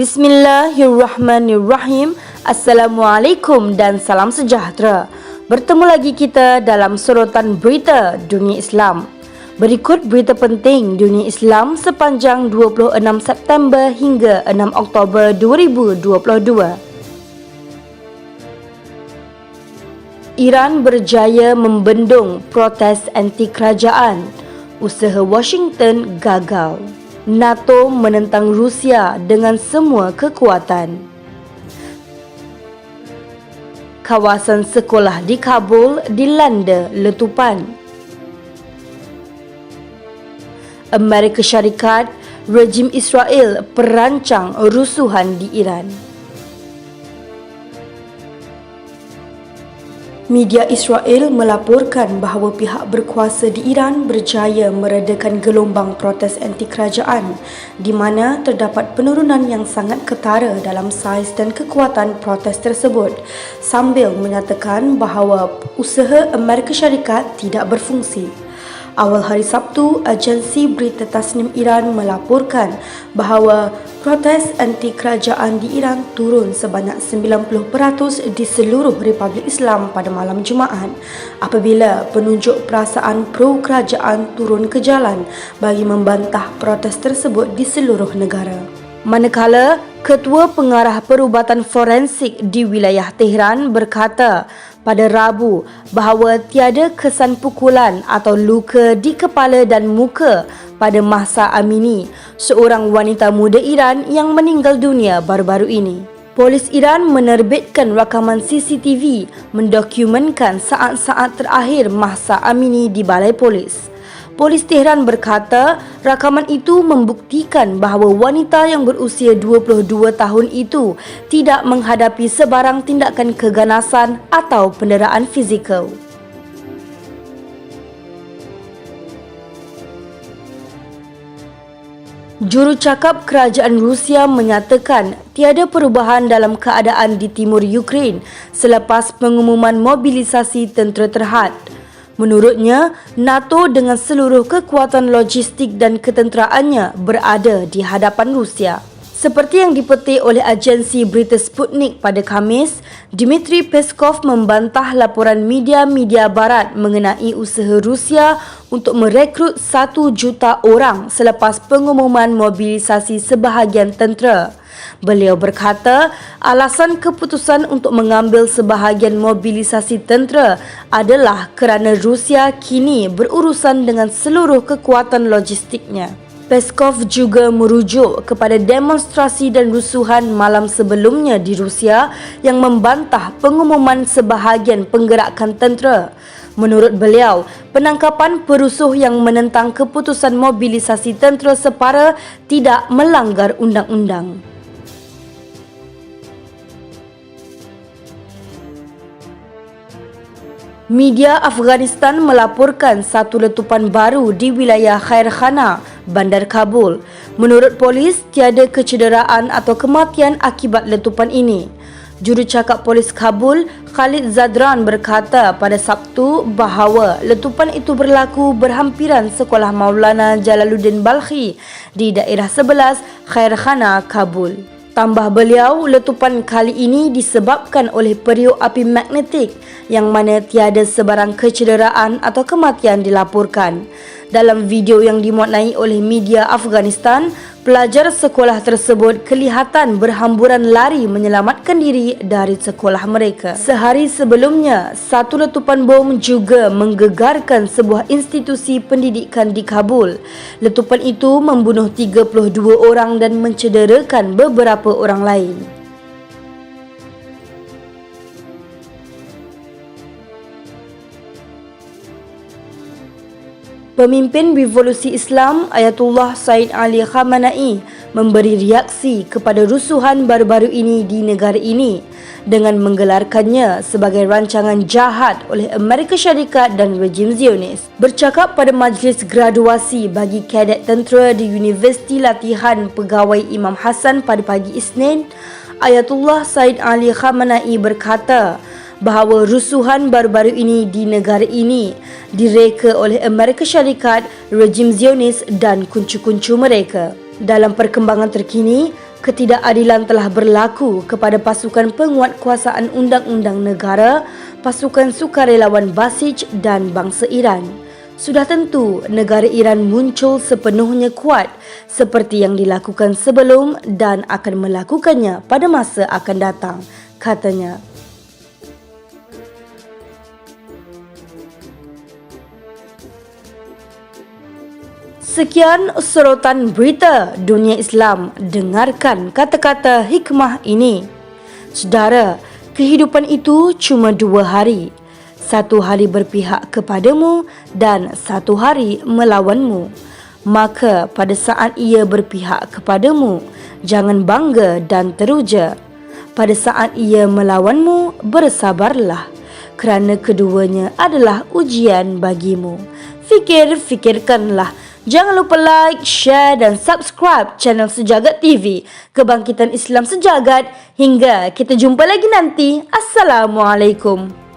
Bismillahirrahmanirrahim. Assalamualaikum dan salam sejahtera. Bertemu lagi kita dalam sorotan berita dunia Islam. Berikut berita penting dunia Islam sepanjang 26 September hingga 6 Oktober 2022. Iran berjaya membendung protes anti kerajaan. Usaha Washington gagal. NATO menentang Rusia dengan semua kekuatan. Kawasan sekolah di Kabul dilanda letupan. Amerika Syarikat, rejim Israel perancang rusuhan di Iran. Media Israel melaporkan bahawa pihak berkuasa di Iran berjaya meredakan gelombang protes anti kerajaan di mana terdapat penurunan yang sangat ketara dalam saiz dan kekuatan protes tersebut sambil menyatakan bahawa usaha Amerika Syarikat tidak berfungsi. Awal hari Sabtu, agensi berita Tasnim Iran melaporkan bahawa protes anti kerajaan di Iran turun sebanyak 90% di seluruh Republik Islam pada malam Jumaat apabila penunjuk perasaan pro kerajaan turun ke jalan bagi membantah protes tersebut di seluruh negara. Manakala Ketua Pengarah Perubatan Forensik di wilayah Tehran berkata pada Rabu bahawa tiada kesan pukulan atau luka di kepala dan muka pada Mahsa Amini, seorang wanita muda Iran yang meninggal dunia baru-baru ini. Polis Iran menerbitkan rakaman CCTV mendokumenkan saat-saat terakhir Mahsa Amini di balai polis. Polis Tehran berkata rakaman itu membuktikan bahawa wanita yang berusia 22 tahun itu tidak menghadapi sebarang tindakan keganasan atau penderaan fizikal. Jurucakap Kerajaan Rusia menyatakan tiada perubahan dalam keadaan di timur Ukraine selepas pengumuman mobilisasi tentera terhad. Menurutnya, NATO dengan seluruh kekuatan logistik dan ketenteraannya berada di hadapan Rusia. Seperti yang dipetik oleh agensi berita Sputnik pada Khamis, Dmitry Peskov membantah laporan media-media barat mengenai usaha Rusia untuk merekrut 1 juta orang selepas pengumuman mobilisasi sebahagian tentera. Beliau berkata, alasan keputusan untuk mengambil sebahagian mobilisasi tentera adalah kerana Rusia kini berurusan dengan seluruh kekuatan logistiknya. Peskov juga merujuk kepada demonstrasi dan rusuhan malam sebelumnya di Rusia yang membantah pengumuman sebahagian penggerakan tentera. Menurut beliau, penangkapan perusuh yang menentang keputusan mobilisasi tentera separa tidak melanggar undang-undang. Media Afghanistan melaporkan satu letupan baru di wilayah Khair Khana, Bandar Kabul. Menurut polis, tiada kecederaan atau kematian akibat letupan ini. Jurucakap Polis Kabul, Khalid Zadran berkata pada Sabtu bahawa letupan itu berlaku berhampiran sekolah Maulana Jalaluddin Balkhi di daerah 11 Khair Khana, Kabul. Tambah beliau, letupan kali ini disebabkan oleh periuk api magnetik yang mana tiada sebarang kecederaan atau kematian dilaporkan. Dalam video yang dimuatnai oleh media Afghanistan, pelajar sekolah tersebut kelihatan berhamburan lari menyelamatkan diri dari sekolah mereka. Sehari sebelumnya, satu letupan bom juga menggegarkan sebuah institusi pendidikan di Kabul. Letupan itu membunuh 32 orang dan mencederakan beberapa orang lain. Pemimpin Revolusi Islam Ayatullah Said Ali Khamenei memberi reaksi kepada rusuhan baru-baru ini di negara ini dengan menggelarkannya sebagai rancangan jahat oleh Amerika Syarikat dan rejim Zionis. Bercakap pada majlis graduasi bagi kadet tentera di Universiti Latihan Pegawai Imam Hassan pada pagi Isnin, Ayatullah Said Ali Khamenei berkata bahawa rusuhan baru-baru ini di negara ini direka oleh Amerika Syarikat, rejim Zionis dan kuncu-kuncu mereka. Dalam perkembangan terkini, Ketidakadilan telah berlaku kepada pasukan penguatkuasaan undang-undang negara, pasukan sukarelawan Basij dan bangsa Iran. Sudah tentu negara Iran muncul sepenuhnya kuat seperti yang dilakukan sebelum dan akan melakukannya pada masa akan datang, katanya. Sekian sorotan berita dunia Islam. Dengarkan kata-kata hikmah ini. Saudara, kehidupan itu cuma 2 hari. 1 hari berpihak kepadamu dan 1 hari melawanmu. Maka pada saat ia berpihak kepadamu, jangan bangga dan teruja. Pada saat ia melawanmu, bersabarlah. Kerana keduanya adalah ujian bagimu. Fikirkanlah. Jangan lupa like, share dan subscribe channel Sejagat TV, Kebangkitan Islam Sejagat. Hingga kita jumpa lagi nanti. Assalamualaikum.